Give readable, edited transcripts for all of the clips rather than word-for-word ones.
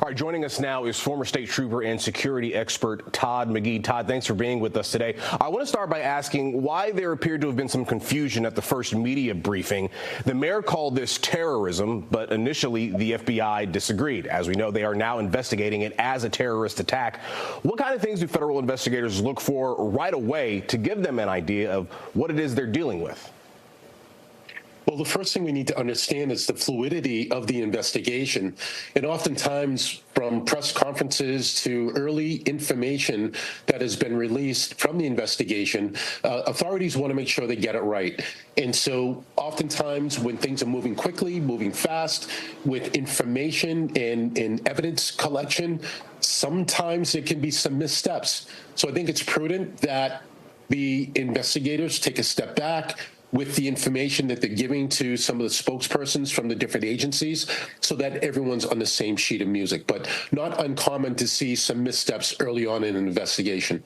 All right, joining us now is former state trooper and security expert Todd McGhee. Todd, thanks for being with us today. I want to start by asking why there appeared to have been some confusion at the first media briefing. The mayor called this terrorism, but initially the FBI disagreed. As we know, they are now investigating it as a terrorist attack. What kind of things do federal investigators look for right away to give them an idea of what it is they're dealing with? Well, the first thing we need to understand is the fluidity of the investigation. And oftentimes, from press conferences to early information that has been released from the investigation, authorities want to make sure they get it right. And so oftentimes when things are moving quickly, moving fast, with information and evidence collection, sometimes there can be some missteps. So I think it's prudent that the investigators take a step back with the information that they're giving to some of the spokespersons from the different agencies so that everyone's on the same sheet of music. But not uncommon to see some missteps early on in an investigation.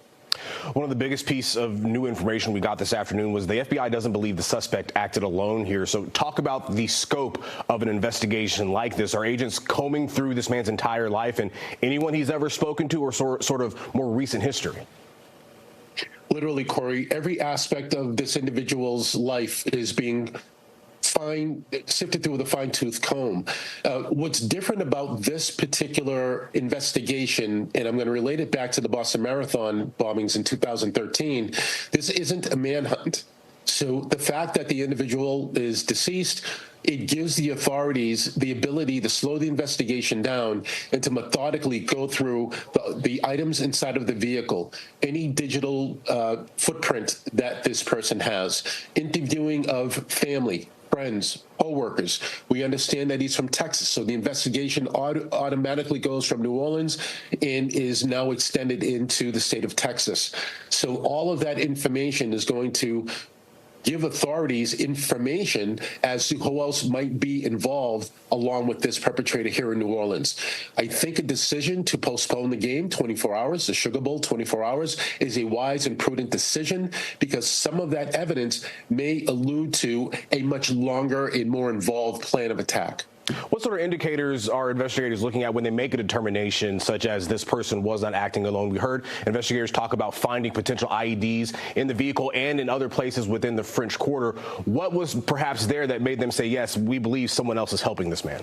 One of the biggest pieces of new information we got this afternoon was the FBI doesn't believe the suspect acted alone here. So talk about the scope of an investigation like this. Are agents combing through this man's entire life and anyone he's ever spoken to, or sort of more recent history? Literally, Corey, every aspect of this individual's life is being sifted through with a fine-tooth comb. What's different about this particular investigation, and I'm going to relate it back to the Boston Marathon bombings in 2013, this isn't a manhunt. So the fact that the individual is deceased, it gives the authorities the ability to slow the investigation down and to methodically go through the items inside of the vehicle, any digital footprint that this person has, interviewing of family, friends, co-workers. We understand that he's from Texas, so the investigation automatically goes from New Orleans and is now extended into the state of Texas. So all of that information is going to give authorities information as to who else might be involved along with this perpetrator here in New Orleans. I think a decision to postpone the game 24 hours, the Sugar Bowl 24 hours, is a wise and prudent decision because some of that evidence may allude to a much longer and more involved plan of attack. What sort of indicators are investigators looking at when they make a determination such as this person was not acting alone? We heard investigators talk about finding potential IEDs in the vehicle and in other places within the French Quarter. What was perhaps there that made them say, yes, we believe someone else is helping this man?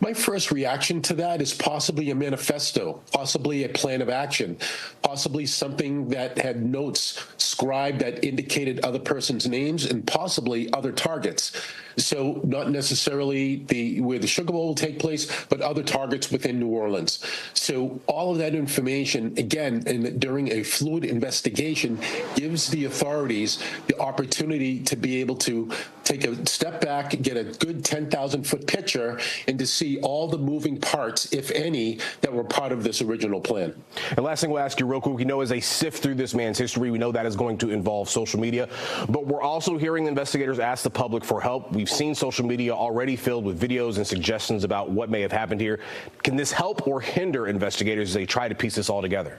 My first reaction to that is possibly a manifesto, possibly a plan of action, possibly something that had notes scribed that indicated other person's names and possibly other targets. So not necessarily where the Sugar Bowl will take place, but other targets within New Orleans. So all of that information, again, during a fluid investigation, gives the authorities the opportunity to be able to take a step back, get a good 10,000-foot picture, and to see all the moving parts, if any, that were part of this original plan. And last thing we'll ask you real quick, we know as they sift through this man's history, we know that is going to involve social media, but we're also hearing investigators ask the public for help. We've seen social media already filled with videos and suggestions about what may have happened here. Can this help or hinder investigators as they try to piece this all together?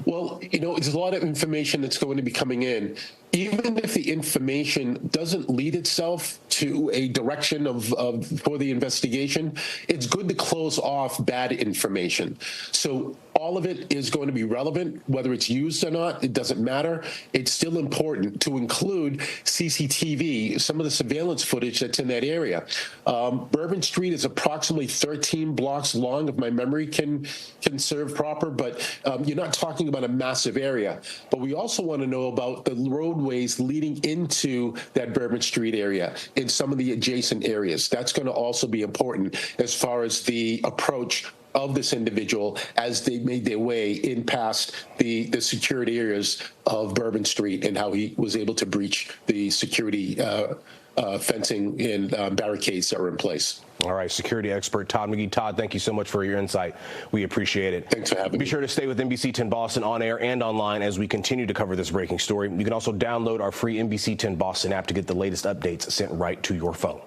Well, there's a lot of information that's going to be coming in. Even if the information doesn't lead itself to a direction for the investigation, it's good to close off bad information. So all of it is going to be relevant, whether it's used or not, it doesn't matter. It's still important to include CCTV, some of the surveillance footage that's in that area. Bourbon Street is approximately 13 blocks long, if my memory can serve proper, but you're not talking about a massive area. But we also want to know about the roadways leading into that Bourbon Street area and some of the adjacent areas. That's going to also be important as far as the approach of this individual as they made their way in past the security areas of Bourbon Street and how he was able to breach the security fencing and barricades that were in place. All right, security expert Todd McGhee. Todd, thank you so much for your insight. We appreciate it. Thanks for having me. Be sure to stay with NBC10 Boston on air and online as we continue to cover this breaking story. You can also download our free NBC10 Boston app to get the latest updates sent right to your phone.